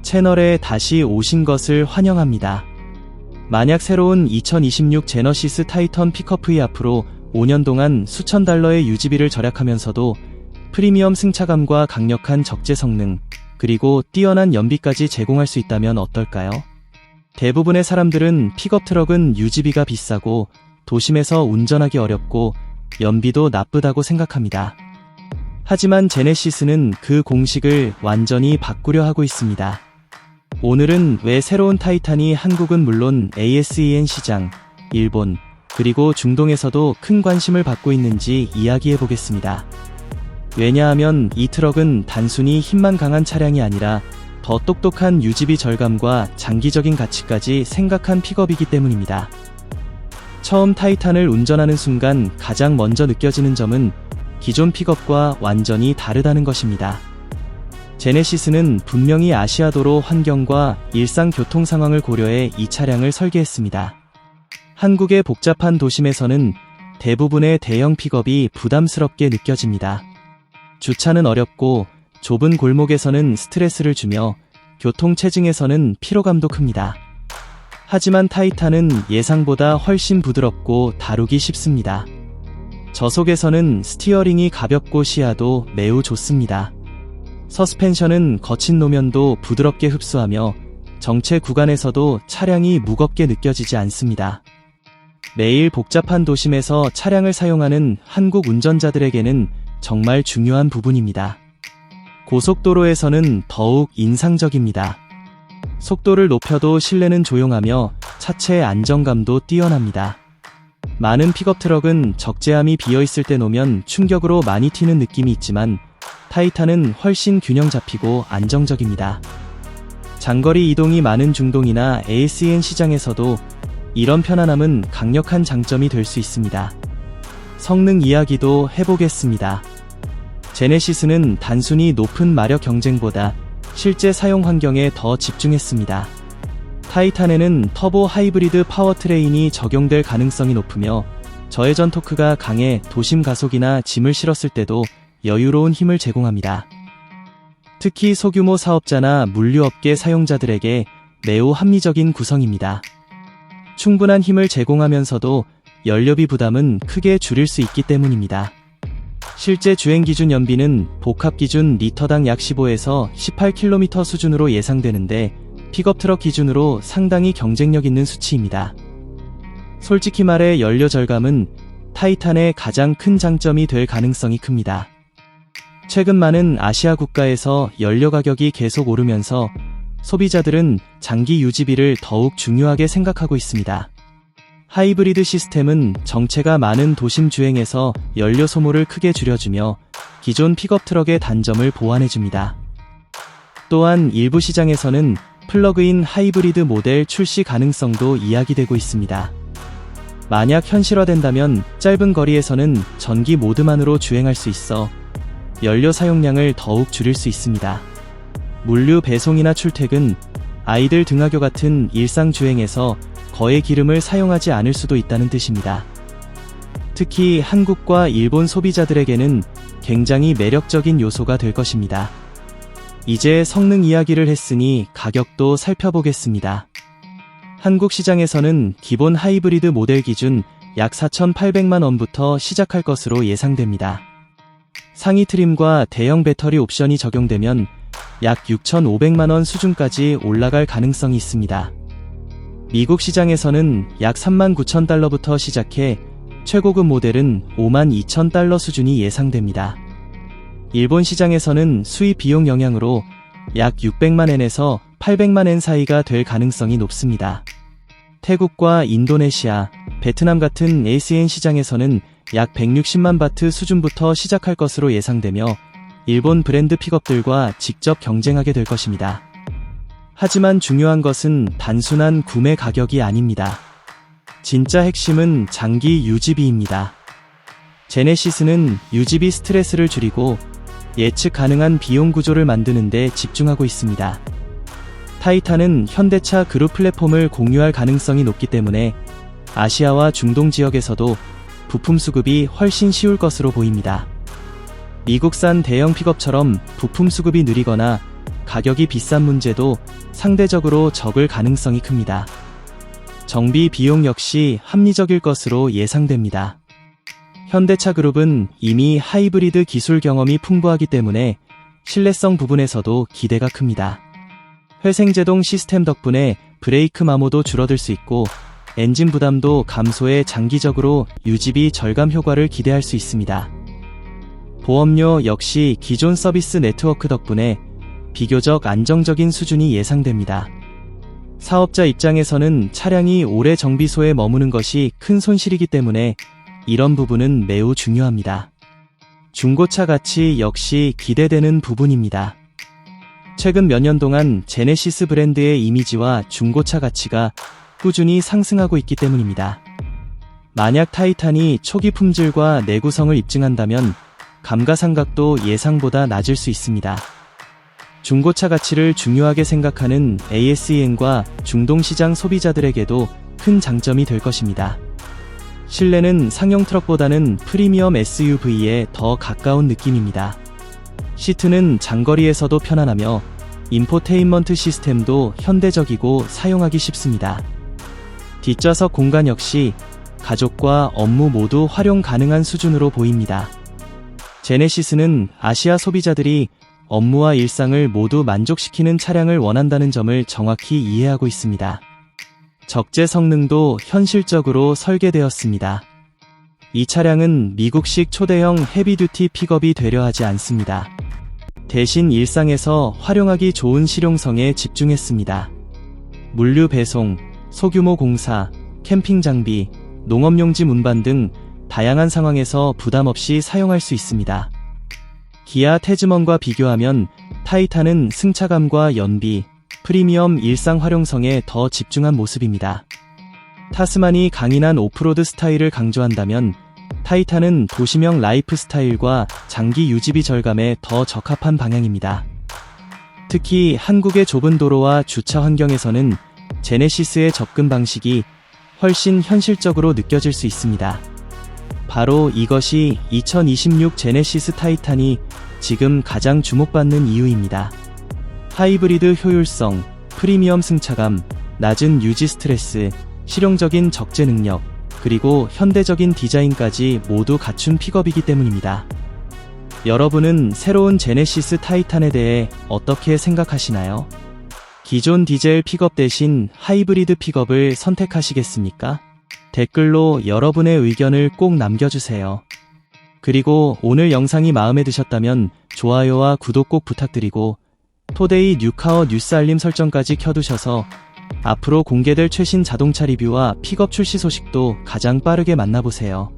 채널에 다시 오신 것을 환영합니다. 만약 새로운 2026 제너시스 타이턴 픽업이 앞으로 5년 동안 수천 달러의 유지비를 절약하면서도 프리미엄 승차감과 강력한 적재 성능, 그리고 뛰어난 연비까지 제공할 수 있다면 어떨까요? 대부분의 사람들은 픽업 트럭은 유지비가 비싸고 도심에서 운전하기 어렵고 연비도 나쁘다고 생각합니다. 하지만 제네시스는 그 공식을 완전히 바꾸려 하고 있습니다. 오늘은 왜 새로운 타이탄이 한국은 물론 ASEAN 시장, 일본, 그리고 중동에서도 큰 관심을 받고 있는지 이야기해보겠습니다. 왜냐하면 이 트럭은 단순히 힘만 강한 차량이 아니라 더 똑똑한 유지비 절감과 장기적인 가치까지 생각한 픽업이기 때문입니다. 처음 타이탄을 운전하는 순간 가장 먼저 느껴지는 점은 기존 픽업과 완전히 다르다는 것입니다. 제네시스는 분명히 아시아도로 환경과 일상 교통 상황을 고려해 이 차량을 설계했습니다. 한국의 복잡한 도심에서는 대부분의 대형 픽업이 부담스럽게 느껴집니다. 주차는 어렵고 좁은 골목에서는 스트레스를 주며 교통체증에서는 피로감도 큽니다. 하지만 타이탄은 예상보다 훨씬 부드럽고 다루기 쉽습니다. 저속에서는 스티어링이 가볍고 시야도 매우 좋습니다. 서스펜션은 거친 노면도 부드럽게 흡수하며 정체 구간에서도 차량이 무겁게 느껴지지 않습니다. 매일 복잡한 도심에서 차량을 사용하는 한국 운전자들에게는 정말 중요한 부분입니다. 고속도로에서는 더욱 인상적입니다. 속도를 높여도 실내는 조용하며 차체의 안정감도 뛰어납니다. 많은 픽업 트럭은 적재함이 비어있을 때 놓으면 충격으로 많이 튀는 느낌이 있지만 타이탄은 훨씬 균형 잡히고 안정적입니다. 장거리 이동이 많은 중동이나 ASEAN 시장에서도 이런 편안함은 강력한 장점이 될 수 있습니다. 성능 이야기도 해보겠습니다. 제네시스는 단순히 높은 마력 경쟁보다 실제 사용 환경에 더 집중했습니다. 타이탄에는 터보 하이브리드 파워트레인이 적용될 가능성이 높으며 저회전 토크가 강해 도심 가속이나 짐을 실었을 때도 여유로운 힘을 제공합니다. 특히 소규모 사업자나 물류업계 사용자들에게 매우 합리적인 구성입니다. 충분한 힘을 제공하면서도 연료비 부담은 크게 줄일 수 있기 때문입니다. 실제 주행 기준 연비는 복합 기준 리터당 약 15에서 18km 수준으로 예상되는데 픽업 트럭 기준으로 상당히 경쟁력 있는 수치입니다. 솔직히 말해 연료 절감은 타이탄의 가장 큰 장점이 될 가능성이 큽니다. 최근 많은 아시아 국가에서 연료 가격이 계속 오르면서 소비자들은 장기 유지비를 더욱 중요하게 생각하고 있습니다. 하이브리드 시스템은 정체가 많은 도심 주행에서 연료 소모를 크게 줄여주며 기존 픽업 트럭의 단점을 보완해줍니다. 또한 일부 시장에서는 플러그인 하이브리드 모델 출시 가능성도 이야기되고 있습니다. 만약 현실화된다면 짧은 거리에서는 전기 모드만으로 주행할 수 있어 연료 사용량을 더욱 줄일 수 있습니다. 물류 배송이나 출퇴근, 아이들 등하교 같은 일상 주행에서 거의 기름을 사용하지 않을 수도 있다는 뜻입니다. 특히 한국과 일본 소비자들에게는 굉장히 매력적인 요소가 될 것입니다. 이제 성능 이야기를 했으니 가격도 살펴보겠습니다. 한국 시장에서는 기본 하이브리드 모델 기준 약 4,800만 원부터 시작할 것으로 예상됩니다. 상위 트림과 대형 배터리 옵션이 적용되면 약 6,500만 원 수준까지 올라갈 가능성이 있습니다. 미국 시장에서는 약 39,000달러부터 시작해 최고급 모델은 52,000달러 수준이 예상됩니다. 일본 시장에서는 수입 비용 영향으로 약 600만엔에서 800만엔 사이가 될 가능성이 높습니다. 태국과 인도네시아, 베트남 같은 ASEAN 시장에서는 약 160만 바트 수준부터 시작할 것으로 예상되며 일본 브랜드 픽업들과 직접 경쟁하게 될 것입니다. 하지만 중요한 것은 단순한 구매 가격이 아닙니다. 진짜 핵심은 장기 유지비입니다. 제네시스는 유지비 스트레스를 줄이고 예측 가능한 비용 구조를 만드는 데 집중하고 있습니다. 타이탄은 현대차 그룹 플랫폼을 공유할 가능성이 높기 때문에 아시아와 중동 지역에서도 부품 수급이 훨씬 쉬울 것으로 보입니다. 미국산 대형 픽업처럼 부품 수급이 느리거나 가격이 비싼 문제도 상대적으로 적을 가능성이 큽니다. 정비 비용 역시 합리적일 것으로 예상됩니다. 현대차 그룹은 이미 하이브리드 기술 경험이 풍부하기 때문에 신뢰성 부분에서도 기대가 큽니다. 회생제동 시스템 덕분에 브레이크 마모도 줄어들 수 있고 엔진 부담도 감소해 장기적으로 유지비 절감 효과를 기대할 수 있습니다. 보험료 역시 기존 서비스 네트워크 덕분에 비교적 안정적인 수준이 예상됩니다. 사업자 입장에서는 차량이 오래 정비소에 머무는 것이 큰 손실이기 때문에 이런 부분은 매우 중요합니다. 중고차 가치 역시 기대되는 부분입니다. 최근 몇 년 동안 제네시스 브랜드의 이미지와 중고차 가치가 꾸준히 상승하고 있기 때문입니다. 만약 타이탄이 초기 품질과 내구성을 입증한다면 감가상각도 예상보다 낮을 수 있습니다. 중고차 가치를 중요하게 생각하는 ASEN과 중동시장 소비자들에게도 큰 장점이 될 것입니다. 실내는 상용 트럭보다는 프리미엄 SUV에 더 가까운 느낌입니다. 시트는 장거리에서도 편안하며 인포테인먼트 시스템도 현대적이고 사용하기 쉽습니다. 뒷좌석 공간 역시 가족과 업무 모두 활용 가능한 수준으로 보입니다. 제네시스는 아시아 소비자들이 업무와 일상을 모두 만족시키는 차량을 원한다는 점을 정확히 이해하고 있습니다. 적재 성능도 현실적으로 설계되었습니다. 이 차량은 미국식 초대형 헤비듀티 픽업이 되려 하지 않습니다. 대신 일상에서 활용하기 좋은 실용성에 집중했습니다. 물류 배송, 소규모 공사, 캠핑 장비, 농업용지 운반 등 다양한 상황에서 부담 없이 사용할 수 있습니다. 기아 태즈먼과 비교하면 타이탄은 승차감과 연비, 프리미엄 일상 활용성에 더 집중한 모습입니다. 타스만이 강인한 오프로드 스타일을 강조한다면 타이탄은 도시명 라이프 스타일과 장기 유지비 절감에 더 적합한 방향입니다. 특히 한국의 좁은 도로와 주차 환경에서는 제네시스의 접근 방식이 훨씬 현실적으로 느껴질 수 있습니다. 바로 이것이 2026 제네시스 타이탄이 지금 가장 주목받는 이유입니다. 하이브리드 효율성, 프리미엄 승차감, 낮은 유지 스트레스, 실용적인 적재 능력, 그리고 현대적인 디자인까지 모두 갖춘 픽업이기 때문입니다. 여러분은 새로운 제네시스 타이탄에 대해 어떻게 생각하시나요? 기존 디젤 픽업 대신 하이브리드 픽업을 선택하시겠습니까? 댓글로 여러분의 의견을 꼭 남겨주세요. 그리고 오늘 영상이 마음에 드셨다면 좋아요와 구독 꼭 부탁드리고 토데이 뉴카어 뉴스 알림 설정까지 켜두셔서 앞으로 공개될 최신 자동차 리뷰와 픽업 출시 소식도 가장 빠르게 만나보세요.